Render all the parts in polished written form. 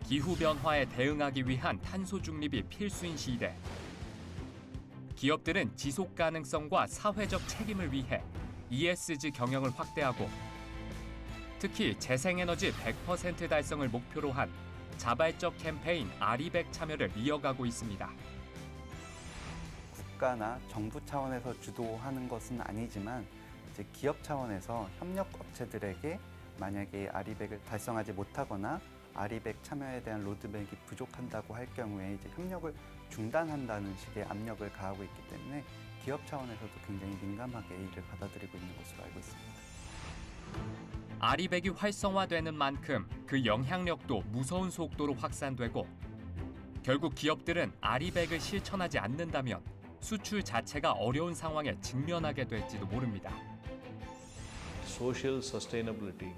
기후변화에 대응하기 위한 탄소 중립이 필수인 시대. 기업들은 지속 가능성과 사회적 책임을 위해 ESG 경영을 확대하고 특히 재생에너지 100% 달성을 목표로 한 자발적 캠페인 아리백 참여를 이어가고 있습니다. 국가나 정부 차원에서 주도하는 것은 아니지만 이제 기업 차원에서 협력 업체들에게 만약에 아리백을 달성하지 못하거나 아리백 참여에 대한 로드맵이 부족한다고 할 경우에 이제 협력을 중단한다는 식의 압력을 가하고 있기 때문에 기업 차원에서도 굉장히 민감하게 이를 받아들이고 있는 것으로 알고 있습니다. 아리백이 활성화되는 만큼 그 영향력도 무서운 속도로 확산되고 결국 기업들은 아리백을 실천하지 않는다면 수출 자체가 어려운 상황에 직면하게 될지도 모릅니다. Social sustainability,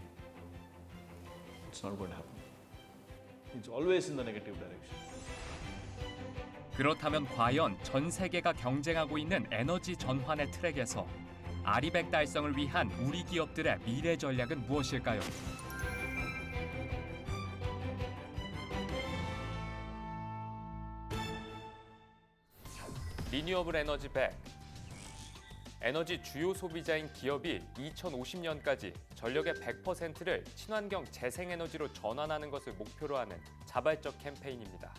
it's not going to happen. It's always in the negative direction. 그렇다면 과연 전 세계가 경쟁하고 있는 에너지 전환의 트랙에서 아리백 달성을 위한 우리 기업들의 미래 전략은 무엇일까요? 리뉴어블 에너지 100. 에너지 주요 소비자인 기업이 2050년까지 전력의 100%를 친환경 재생에너지로 전환하는 것을 목표로 하는 자발적 캠페인입니다.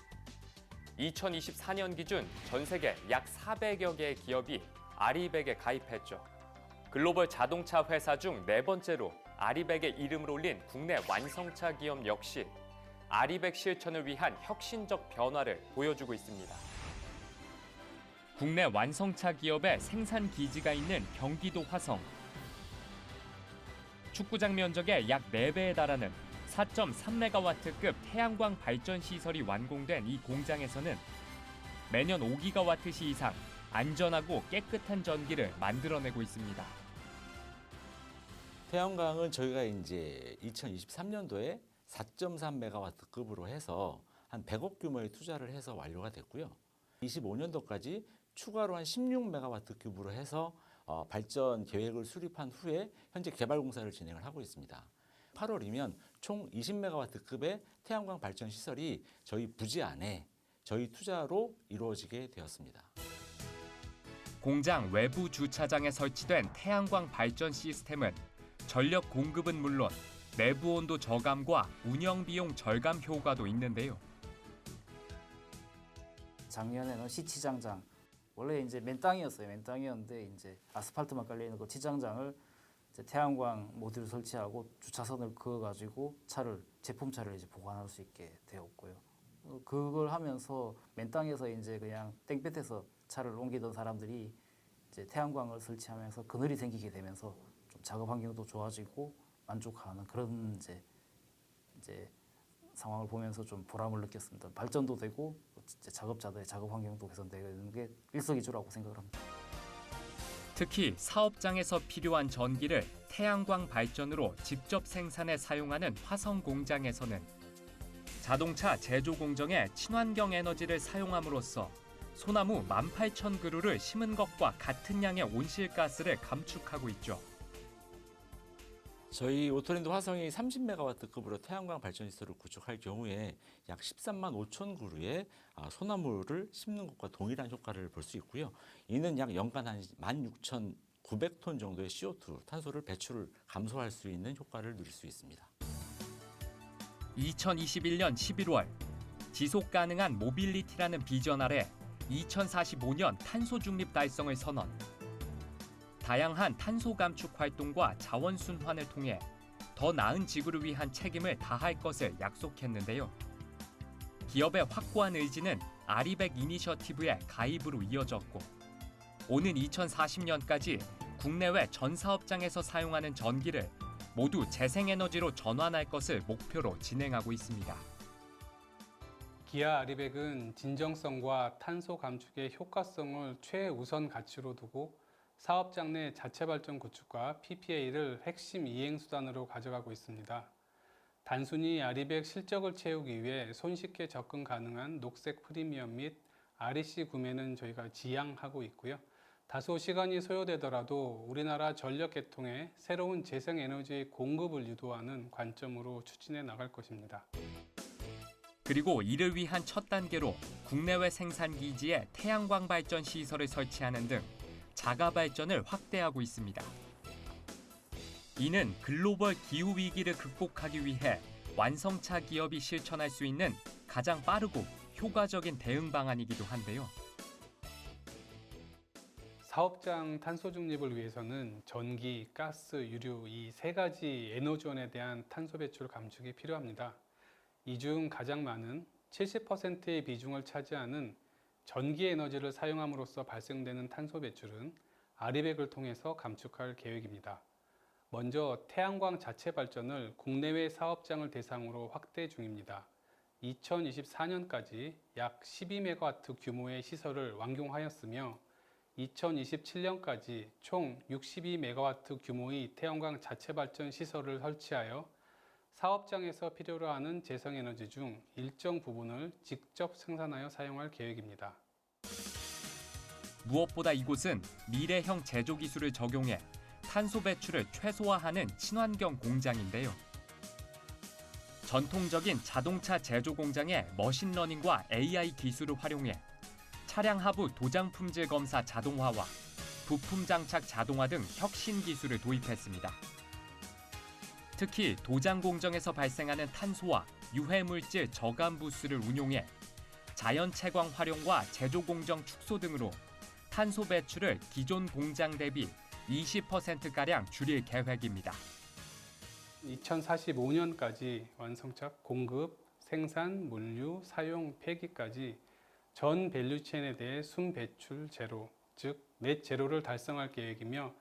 2024년 기준 전 세계 약 400여 개의 기업이 아리백에 가입했죠. 글로벌 자동차 회사 중 네 번째로 아리백에 이름을 올린 국내 완성차 기업 역시 아리백 실천을 위한 혁신적 변화를 보여주고 있습니다. 국내 완성차 기업의 생산 기지가 있는 경기도 화성. 축구장 면적의 약 4배에 달하는 4.3메가와트급 태양광 발전 시설이 완공된 이 공장에서는 매년 5기가와트시 이상 안전하고 깨끗한 전기를 만들어내고 있습니다. 태양광은 저희가 이제 2023년도에 4.3메가와트급으로 해서 한 100억 규모의 투자를 해서 완료가 됐고요. 25년도까지 추가로 한 16메가와트급으로 해서 발전 계획을 수립한 후에 현재 개발 공사를 진행을 하고 있습니다. 8월이면 총 20메가와트급의 태양광 발전 시설이 저희 부지 안에 저희 투자로 이루어지게 되었습니다. 공장 외부 주차장에 설치된 태양광 발전 시스템은 전력 공급은 물론 내부 온도 저감과 운영 비용 절감 효과도 있는데요. 작년에는 시치장장, 원래 이제 맨땅이었는데 이제 아스팔트만 깔려 있는 그 치장장을 이제 태양광 모듈을 설치하고 주차선을 그어가지고 제품차를 이제 보관할 수 있게 되었고요. 그걸 하면서 맨땅에서 이제 그냥 땡볕에서 차를 옮기던 사람들이 이제 태양광을 설치하면서 그늘이 생기게 되면서 좀 작업 환경도 좋아지고 만족하는 그런 이제 상황을 보면서 좀 보람을 느꼈습니다. 발전도 되고 작업자들의 작업 환경도 개선되는 게 일석이조라고 생각을 합니다. 특히 사업장에서 필요한 전기를 태양광 발전으로 직접 생산해 사용하는 화성 공장에서는 자동차 제조 공정에 친환경 에너지를 사용함으로써 소나무 18,000그루를 심은 것과 같은 양의 온실가스를 감축하고 있죠. 저희 오토랜드 화성이 30메가와트급으로 태양광 발전 시설을 구축할 경우에 약 13만 5천 그루의 소나무를 심는 것과 동일한 효과를 볼 수 있고요. 이는 약 연간 한 16,900톤 정도의 CO2, 탄소를 배출을 감소할 수 있는 효과를 누릴 수 있습니다. 2021년 11월 지속 가능한 모빌리티라는 비전 아래 2045년 탄소 중립 달성을 선언. 다양한 탄소 감축 활동과 자원 순환을 통해 더 나은 지구를 위한 책임을 다할 것을 약속했는데요. 기업의 확고한 의지는 아리백 이니셔티브의 가입으로 이어졌고 오는 2040년까지 국내외 전 사업장에서 사용하는 전기를 모두 재생에너지로 전환할 것을 목표로 진행하고 있습니다. 기아 아리백은 진정성과 탄소 감축의 효과성을 최우선 가치로 두고 사업장 내 자체 발전 구축과 PPA를 핵심 이행 수단으로 가져가고 있습니다. 단순히 아리백 실적을 채우기 위해 손쉽게 접근 가능한 녹색 프리미엄 및 REC 구매는 저희가 지양하고 있고요. 다소 시간이 소요되더라도 우리나라 전력 계통에 새로운 재생에너지 공급을 유도하는 관점으로 추진해 나갈 것입니다. 그리고 이를 위한 첫 단계로 국내외 생산 기지에 태양광 발전 시설을 설치하는 등 자가 발전을 확대하고 있습니다. 이는 글로벌 기후 위기를 극복하기 위해 완성차 기업이 실천할 수 있는 가장 빠르고 효과적인 대응 방안이기도 한데요. 사업장 탄소 중립을 위해서는 전기, 가스, 유류 이 세 가지 에너지원에 대한 탄소 배출 감축이 필요합니다. 이 중 가장 많은 70%의 비중을 차지하는 전기 에너지를 사용함으로써 발생되는 탄소 배출은 아리백을 통해서 감축할 계획입니다. 먼저 태양광 자체 발전을 국내외 사업장을 대상으로 확대 중입니다. 2024년까지 약 12메가와트 규모의 시설을 완공하였으며 2027년까지 총 62메가와트 규모의 태양광 자체 발전 시설을 설치하여 사업장에서 필요로 하는 재생에너지 중 일정 부분을 직접 생산하여 사용할 계획입니다. 무엇보다 이곳은 미래형 제조 기술을 적용해 탄소 배출을 최소화하는 친환경 공장인데요. 전통적인 자동차 제조 공장의 머신러닝과 AI 기술을 활용해 차량 하부 도장 품질 검사 자동화와 부품 장착 자동화 등 혁신 기술을 도입했습니다. 특히 도장 공정에서 발생하는 탄소와 유해 물질 저감 부스를 운용해 자연 채광 활용과 제조 공정 축소 등으로 탄소 배출을 기존 공장 대비 20%가량 줄일 계획입니다. 2045년까지 완성차 공급, 생산, 물류, 사용, 폐기까지 전 밸류체인에 대해 순 배출 제로, 즉 넷 제로를 달성할 계획이며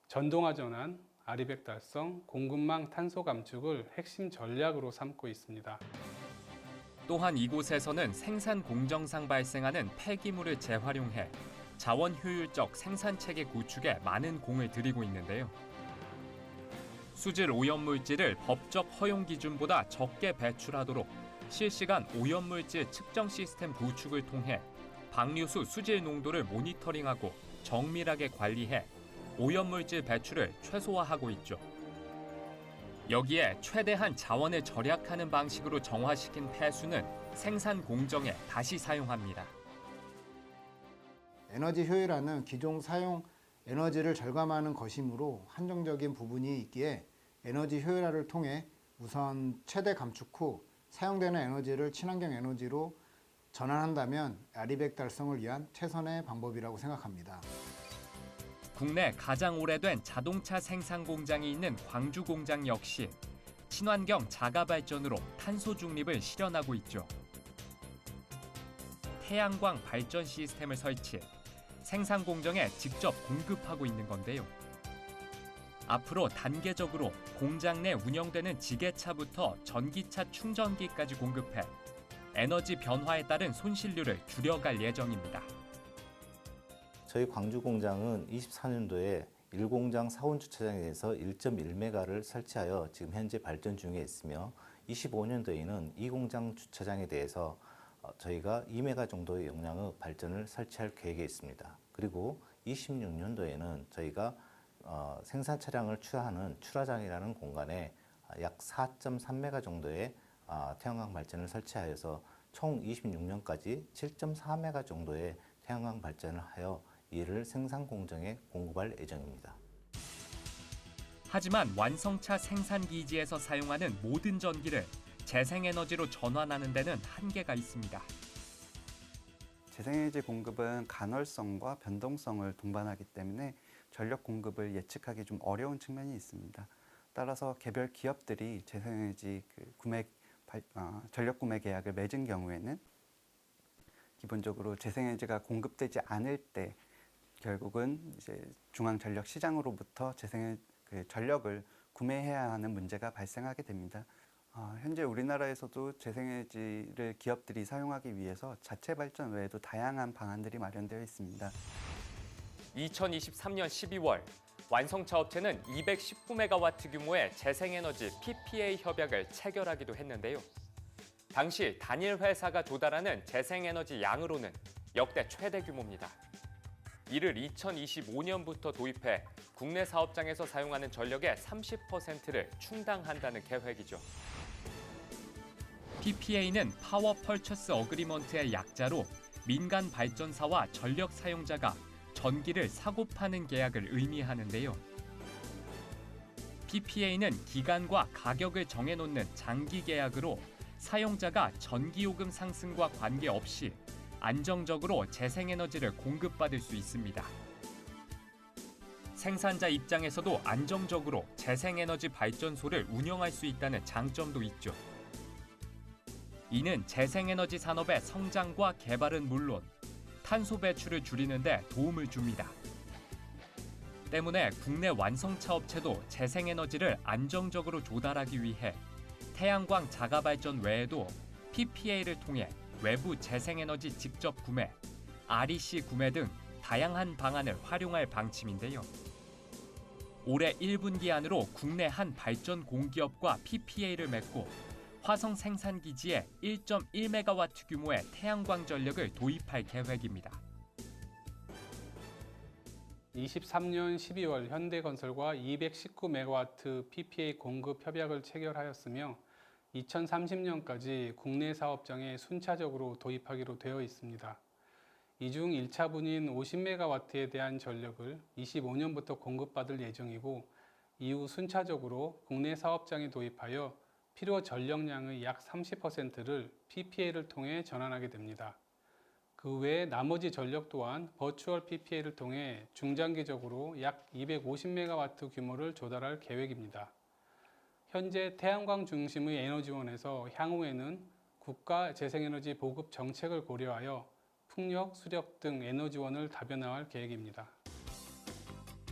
전동화 전환, 아리백 달성, 공급망 탄소 감축을 핵심 전략으로 삼고 있습니다. 또한 이곳에서는 생산 공정상 발생하는 폐기물을 재활용해 자원 효율적 생산 체계 구축에 많은 공을 들이고 있는데요. 수질 오염 물질을 법적 허용 기준보다 적게 배출하도록 실시간 오염 물질 측정 시스템 구축을 통해 방류수 수질 농도를 모니터링하고 정밀하게 관리해 오염물질 배출을 최소화하고 있죠. 여기에 최대한 자원을 절약하는 방식으로 정화시킨 폐수는 생산 공정에 다시 사용합니다. 에너지 효율화는 기존 사용 에너지를 절감하는 것이므로 한정적인 부분이 있기에 에너지 효율화를 통해 우선 최대 감축 후 사용되는 에너지를 친환경 에너지로 전환한다면 아리백 달성을 위한 최선의 방법이라고 생각합니다. 국내 가장 오래된 자동차 생산 공장이 있는 광주 공장 역시 친환경 자가 발전으로 탄소 중립을 실현하고 있죠. 태양광 발전 시스템을 설치해 생산 공정에 직접 공급하고 있는 건데요. 앞으로 단계적으로 공장 내 운영되는 지게차부터 전기차 충전기까지 공급해 에너지 변화에 따른 손실률을 줄여갈 예정입니다. 저희 광주 공장은 24년도에 1공장 사원 주차장에 대해서 1.1메가를 설치하여 지금 현재 발전 중에 있으며 25년도에는 2공장 주차장에 대해서 저희가 2메가 정도의 용량의 발전을 설치할 계획에 있습니다. 그리고 26년도에는 저희가 생산 차량을 추하는 출하장이라는 공간에 약 4.3메가 정도의 태양광 발전을 설치하여서 총 26년까지 7.4메가 정도의 태양광 발전을 하여 이를 생산 공정에 공급할 예정입니다. 하지만 완성차 생산 기지에서 사용하는 모든 전기를 재생에너지로 전환하는 데는 한계가 있습니다. 재생에너지 공급은 간헐성과 변동성을 동반하기 때문에 전력 공급을 예측하기 좀 어려운 측면이 있습니다. 따라서 개별 기업들이 재생에너지 전력 구매 계약을 맺은 경우에는 기본적으로 재생에너지가 공급되지 않을 때 결국은 이제 중앙전력시장으로부터 전력을 구매해야 하는 문제가 발생하게 됩니다. 현재 우리나라에서도 재생에너지를 기업들이 사용하기 위해서 자체 발전 외에도 다양한 방안들이 마련되어 있습니다. 2023년 12월 완성차 업체는 219메가와트 규모의 재생에너지 PPA 협약을 체결하기도 했는데요. 당시 단일 회사가 조달하는 재생에너지 양으로는 역대 최대 규모입니다. 이를 2025년부터 도입해 국내 사업장에서 사용하는 전력의 30%를 충당한다는 계획이죠. PPA는 파워 펄처스 어그리먼트의 약자로 민간 발전사와 전력 사용자가 전기를 사고 파는 계약을 의미하는데요. PPA는 기간과 가격을 정해놓는 장기 계약으로 사용자가 전기요금 상승과 관계없이 안정적으로 재생에너지를 공급받을 수 있습니다. 생산자 입장에서도 안정적으로 재생에너지 발전소를 운영할 수 있다는 장점도 있죠. 이는 재생에너지 산업의 성장과 개발은 물론 탄소 배출을 줄이는 데 도움을 줍니다. 때문에 국내 완성차 업체도 재생에너지를 안정적으로 조달하기 위해 태양광 자가발전 외에도 PPA를 통해 외부 재생에너지 직접 구매, REC 구매 등 다양한 방안을 활용할 방침인데요. 올해 1분기 안으로 국내 한 발전 공기업과 PPA를 맺고 화성 생산기지에 1.1메가와트 규모의 태양광 전력을 도입할 계획입니다. 23년 12월 현대건설과 219메가와트 PPA 공급 협약을 체결하였으며 2030년까지 국내 사업장에 순차적으로 도입하기로 되어 있습니다. 이 중 1차분인 50메가와트에 대한 전력을 25년부터 공급받을 예정이고 이후 순차적으로 국내 사업장에 도입하여 필요 전력량의 약 30%를 PPA를 통해 전환하게 됩니다. 그 외에 나머지 전력 또한 버추얼 PPA를 통해 중장기적으로 약 250메가와트 규모를 조달할 계획입니다. 현재 태양광 중심의 에너지원에서 향후에는 국가 재생에너지 보급 정책을 고려하여 풍력, 수력 등 에너지원을 다변화할 계획입니다.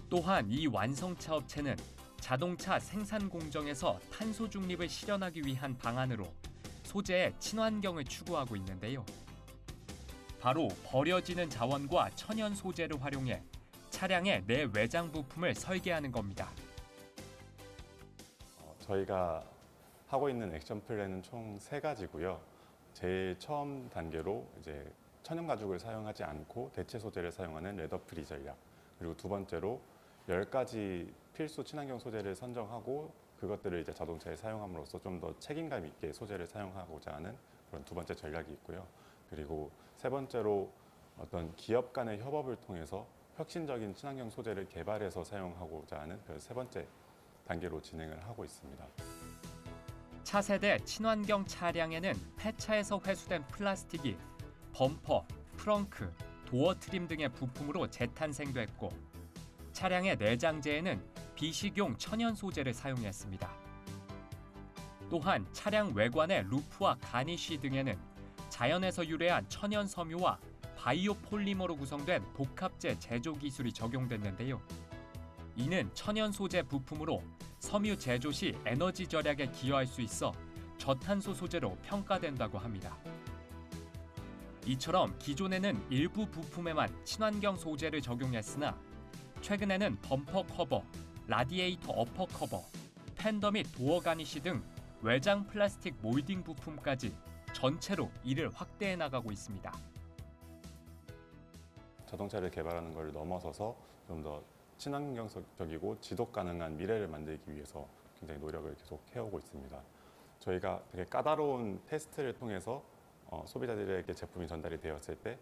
또한 이 완성차 업체는 자동차 생산 공정에서 탄소 중립을 실현하기 위한 방안으로 소재의 친환경을 추구하고 있는데요. 바로 버려지는 자원과 천연 소재를 활용해 차량의 내외장 부품을 설계하는 겁니다. 저희가 하고 있는 액션 플랜은 총 3가지고요. 제일 처음 단계로 이제 천연 가죽을 사용하지 않고 대체 소재를 사용하는 레더프리 전략. 그리고 두 번째로 10가지 필수 친환경 소재를 선정하고 그것들을 이제 자동차에 사용함으로써 좀 더 책임감 있게 소재를 사용하고자 하는 그런 두 번째 전략이 있고요. 그리고 세 번째로 어떤 기업 간의 협업을 통해서 혁신적인 친환경 소재를 개발해서 사용하고자 하는 그 세 번째 단계로 진행을 하고 있습니다. 차세대 친환경 차량에는 폐차에서 회수된 플라스틱이 범퍼, 트렁크, 도어 트림 등의 부품으로 재탄생됐고 차량의 내장재에는 비식용 천연 소재를 사용했습니다. 또한 차량 외관의 루프와 가니쉬 등에는 자연에서 유래한 천연 섬유와 바이오 폴리머로 구성된 복합재 제조 기술이 적용됐는데요. 이는 천연 소재 부품으로 섬유 제조 시 에너지 절약에 기여할 수 있어 저탄소 소재로 평가된다고 합니다. 이처럼 기존에는 일부 부품에만 친환경 소재를 적용했으나 최근에는 범퍼 커버, 라디에이터 어퍼 커버, 팬더 및 도어 가니쉬 등 외장 플라스틱 몰딩 부품까지 전체로 이를 확대해 나가고 있습니다. 자동차를 개발하는 걸 넘어서서 좀 더 친환경적이고 지속 가능한 미래를 만들기 위해서 굉장히 노력을 계속 해오고 있습니다. 저희가 되게 까다로운 테스트를 통해서 소비자들에게 제품이 전달이 되었을 때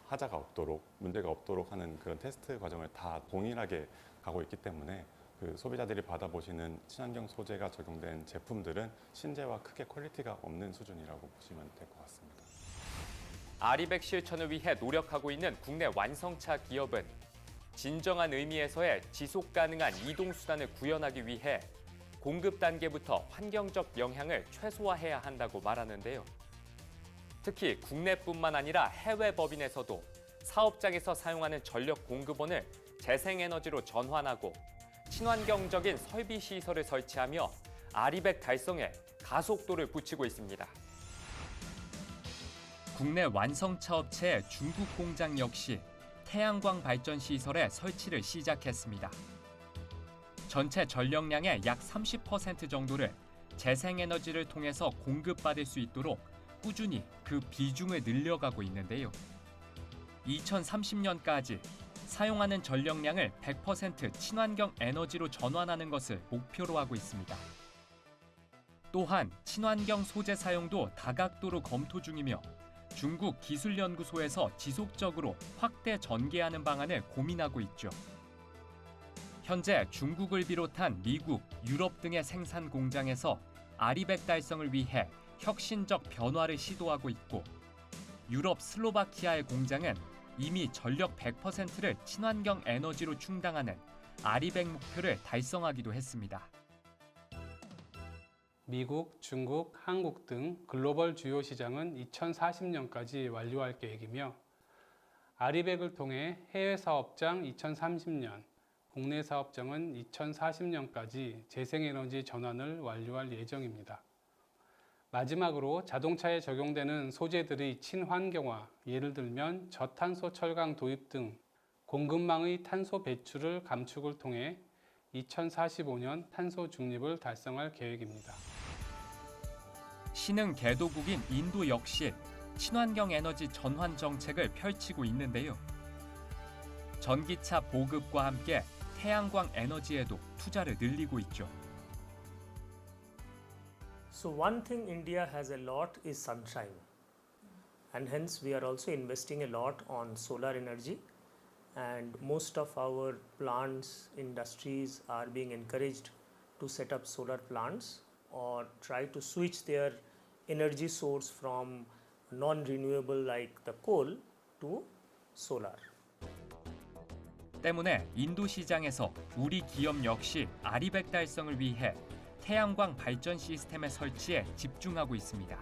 하자가 없도록, 문제가 없도록 하는 그런 테스트 과정을 다 동일하게 가고 있기 때문에 그 소비자들이 받아보시는 친환경 소재가 적용된 제품들은 신재와 크게 퀄리티가 없는 수준이라고 보시면 될 것 같습니다. RE100 실천을 위해 노력하고 있는 국내 완성차 기업은 진정한 의미에서의 지속 가능한 이동 수단을 구현하기 위해 공급 단계부터 환경적 영향을 최소화해야 한다고 말하는데요. 특히 국내뿐만 아니라 해외 법인에서도 사업장에서 사용하는 전력 공급원을 재생에너지로 전환하고 친환경적인 설비 시설을 설치하며 RE100 달성에 가속도를 붙이고 있습니다. 국내 완성차 업체의 중국 공장 역시 태양광 발전 시설의 설치를 시작했습니다. 전체 전력량의 약 30% 정도를 재생에너지를 통해서 공급받을 수 있도록 꾸준히 그 비중을 늘려가고 있는데요. 2030년까지 사용하는 전력량을 100% 친환경 에너지로 전환하는 것을 목표로 하고 있습니다. 또한 친환경 소재 사용도 다각도로 검토 중이며 중국 기술연구소에서 지속적으로 확대 전개하는 방안을 고민하고 있죠. 현재 중국을 비롯한 미국, 유럽 등의 생산 공장에서 아리백 달성을 위해 혁신적 변화를 시도하고 있고 유럽 슬로바키아의 공장은 이미 전력 100%를 친환경 에너지로 충당하는 아리백 목표를 달성하기도 했습니다. 미국, 중국, 한국 등 글로벌 주요 시장은 2040년까지 완료할 계획이며 아리백을 통해 해외 사업장 2030년, 국내 사업장은 2040년까지 재생에너지 전환을 완료할 예정입니다. 마지막으로 자동차에 적용되는 소재들의 친환경화, 예를 들면 저탄소 철강 도입 등 공급망의 탄소 배출을 감축을 통해 2045년 탄소 중립을 달성할 계획입니다. 신흥 개도국인 인도 역시 친환경 에너지 전환 정책을 펼치고 있는데요. 전기차 보급과 함께 태양광 에너지에도 투자를 늘리고 있죠. So one thing India has a lot is sunshine, and hence we are also investing a lot on solar energy, and most of our plants, industries are being encouraged to set up solar plants or try to switch their energy source from non-renewable like the coal to solar. 때문에 인도 시장에서 우리 기업 역시 아리백 달성을 위해 태양광 발전 시스템의 설치에 집중하고 있습니다.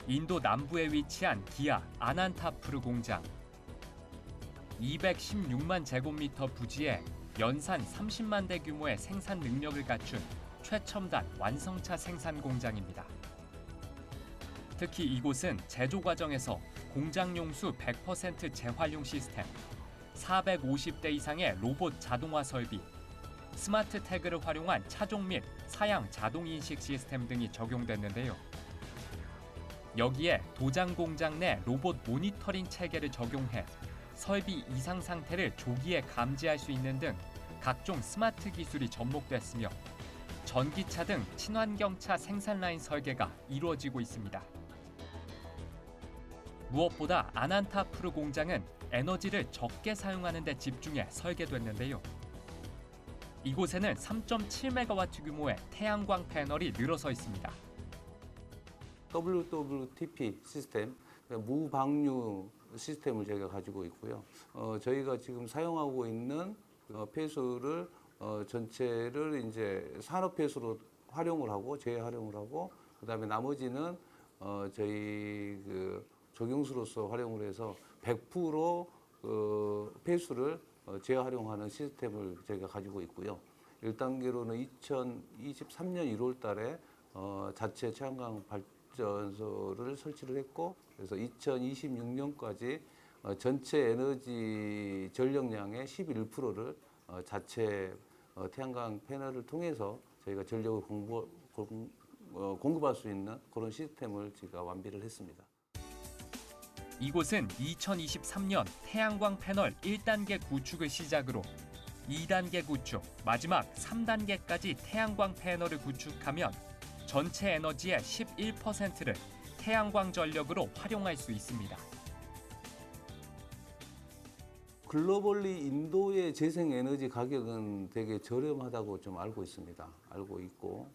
인도 남부에 위치한 기아 아난타푸르 공장. 216만 제곱미터 부지에 연산 30만 대 규모의 생산 능력을 갖춘 최첨단 완성차 생산 공장입니다. 특히 이곳은 제조 과정에서 공장 용수 100% 재활용 시스템, 450대 이상의 로봇 자동화 설비, 스마트 태그를 활용한 차종 및 사양 자동 인식 시스템 등이 적용됐는데요. 여기에 도장 공장 내 로봇 모니터링 체계를 적용해 설비 이상 상태를 조기에 감지할 수 있는 등 각종 스마트 기술이 접목됐으며 전기차 등 친환경차 생산 라인 설계가 이루어지고 있습니다. 무엇보다 아난타푸르 공장은 에너지를 적게 사용하는 데 집중해 설계됐는데요. 이곳에는 3.7메가와트 규모의 태양광 패널이 늘어서 있습니다. WWTP 시스템, 무방류 시스템을 저희가 가지고 있고요. 저희가 지금 사용하고 있는 폐수를 전체를 이제 산업 폐수로 활용을 하고 재활용을 하고 그다음에 나머지는 저희 적용수로서 활용을 해서 100% 폐수를 재활용하는 시스템을 저희가 가지고 있고요. 1단계로는 2023년 1월 달에 자체 태양광 발전소를 설치를 했고 그래서 2026년까지 전체 에너지 전력량의 11%를 자체 태양광 패널을 통해서 저희가 전력을 공급할 수 있는 그런 시스템을 제가 완비를 했습니다. 이곳은 2023년 태양광 패널 1단계 구축을 시작으로 2단계 구축, 마지막 3단계까지 태양광 패널을 구축하면 전체 에너지의 11%를 태양광 전력으로 활용할 수 있습니다. 글로벌리 인도의 재생에너지 가격은 되게 저렴하다고 좀 알고 있습니다. 알고 있고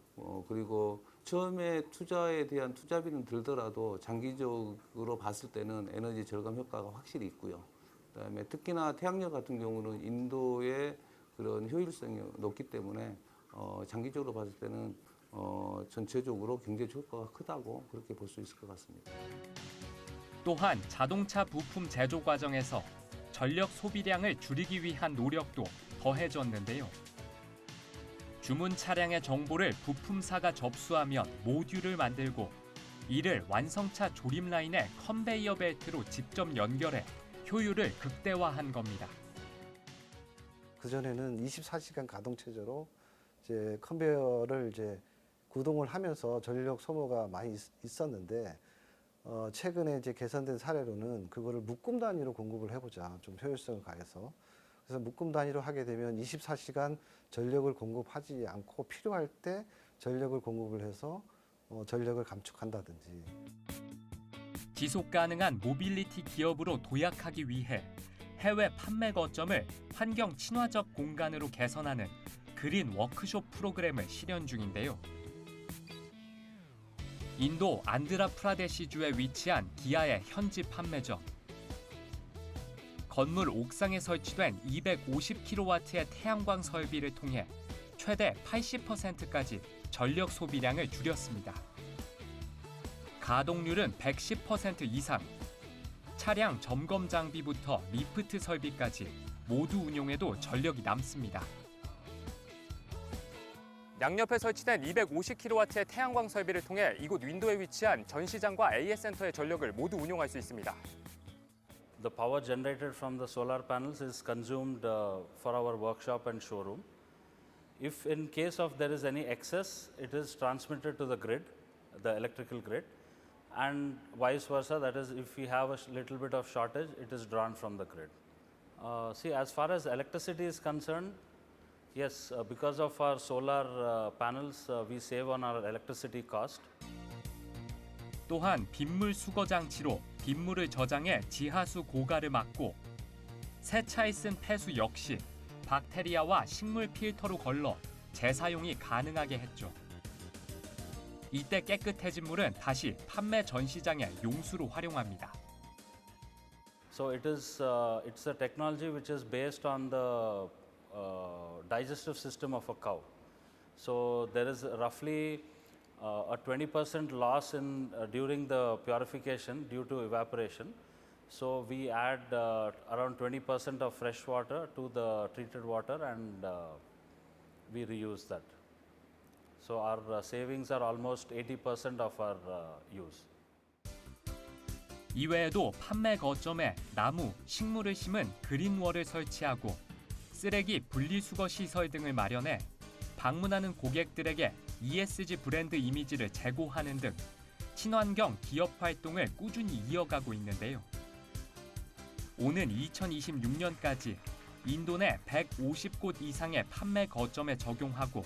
그리고 처음에 투자에 대한 투자비는 들더라도 장기적으로 봤을 때는 에너지 절감 효과가 확실히 있고요. 그다음에 특히나 태양력 같은 경우는 인도의 그런 효율성이 높기 때문에 장기적으로 봤을 때는 전체적으로 경제 효과가 크다고 그렇게 볼 수 있을 것 같습니다. 또한 자동차 부품 제조 과정에서 전력 소비량을 줄이기 위한 노력도 더해졌는데요. 주문 차량의 정보를 부품사가 접수하면 모듈을 만들고 이를 완성차 조립 라인의 컨베이어 벨트로 직접 연결해 효율을 극대화한 겁니다. 그전에는 24시간 가동 체제로 이제 컨베이어를 이제 구동을 하면서 전력 소모가 많이 있었는데 최근에 이제 개선된 사례로는 그거를 묶음 단위로 공급을 해보자, 좀 효율성을 가해서 그래서 묶음 단위로 하게 되면 24시간 전력을 공급하지 않고 필요할 때 전력을 공급을 해서 전력을 감축한다든지. 지속 가능한 모빌리티 기업으로 도약하기 위해 해외 판매 거점을 환경 친화적 공간으로 개선하는 그린 워크숍 프로그램을 실현 중인데요. 인도 안드라프라데시주에 위치한 기아의 현지 판매점. 건물 옥상에 설치된 250kW의 태양광 설비를 통해 최대 80%까지 전력 소비량을 줄였습니다. 가동률은 110% 이상. 차량 점검 장비부터 리프트 설비까지 모두 운용해도 전력이 남습니다. 양옆에 설치된 250kW의 태양광 설비를 통해 이곳 윈도에 위치한 전시장과 AS 센터의 전력을 모두 운용할 수 있습니다. The power generated from the solar panels is consumed for our workshop and showroom. If in case of there is any excess, it is transmitted to the grid, the electrical grid, and vice versa. That is, if we have a little bit of shortage, it is drawn from the grid. See, as far as electricity is concerned, yes, because of our solar panels, we save on our electricity cost. 또한 빗물 수거 장치로 빗물을 저장해 지하수 고갈을 막고 세차에 쓴 폐수 역시 박테리아와 식물 필터로 걸러 재사용이 가능하게 했죠. 이때 깨끗해진 물은 다시 판매 전시장의 용수로 활용합니다. So it's a technology which is based on the digestive system of a cow. So there is roughly a 20% loss in during the purification due to evaporation. So we add around 20% of fresh water to the treated water and we reuse that. So our savings are almost 80% of our use. 이외에도 판매 거점에 나무, 식물을 심은 그린월을 설치하고 쓰레기 분리수거 시설 등을 마련해 방문하는 고객들에게 ESG 브랜드 이미지를 제고하는 등 친환경 기업 활동을 꾸준히 이어가고 있는데요. 오는 2026년까지 인도 내 150곳 이상의 판매 거점에 적용하고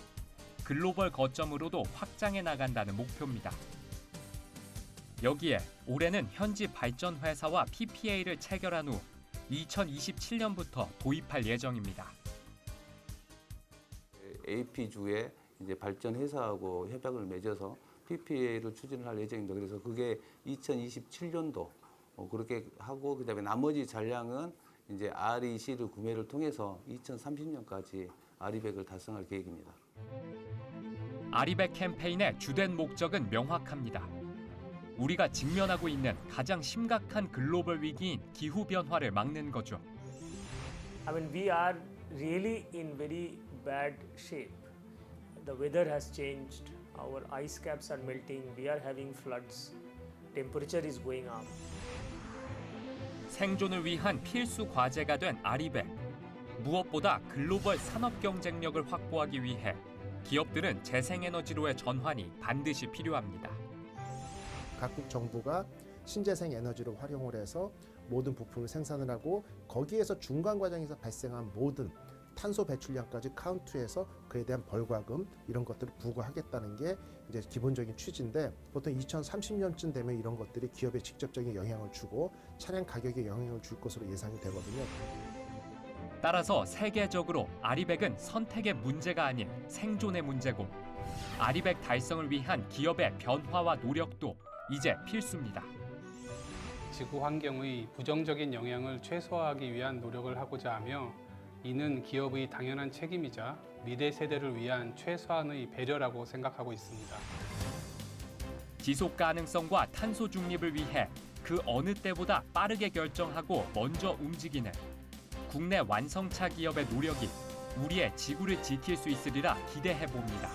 글로벌 거점으로도 확장해 나간다는 목표입니다. 여기에 올해는 현지 발전 회사와 PPA를 체결한 후 2027년부터 도입할 예정입니다. AP주에 이제 발전 회사하고 협약을 맺어서 PPA를 추진을 할 예정입니다. 그래서 그게 2027년도 그렇게 하고 그다음에 나머지 잔량은 이제 REC를 구매를 통해서 2030년까지 RE100을 달성할 계획입니다. RE100 캠페인의 주된 목적은 명확합니다. 우리가 직면하고 있는 가장 심각한 글로벌 위기인 기후 변화를 막는 거죠. I mean, we are really in very bad shape. The weather has changed. Our ice caps are melting. We are having floods. Temperature is going up. 생존을 위한 필수 과제가 된 RE100. 무엇보다 글로벌 산업 경쟁력을 확보하기 위해 기업들은 재생에너지로의 전환이 반드시 필요합니다. 각국 정부가 신재생 에너지를 활용을 해서 모든 부품을 생산을 하고 거기에서 중간 과정에서 발생한 모든 탄소 배출량까지 카운트해서 그에 대한 벌과금 이런 것들을 부과하겠다는 게 이제 기본적인 취지인데 보통 2030년쯤 되면 이런 것들이 기업에 직접적인 영향을 주고 차량 가격에 영향을 줄 것으로 예상이 되거든요. 따라서 세계적으로 RE100은 선택의 문제가 아닌 생존의 문제고 RE100 달성을 위한 기업의 변화와 노력도 이제 필수입니다. 지구 환경의 부정적인 영향을 최소화하기 위한 노력을 하고자 하며 이는 기업의 당연한 책임이자 미래 세대를 위한 최소한의 배려라고 생각하고 있습니다. 지속 가능성과 탄소 중립을 위해 그 어느 때보다 빠르게 결정하고 먼저 움직이는 국내 완성차 기업의 노력이 우리의 지구를 지킬 수 있으리라 기대해 봅니다.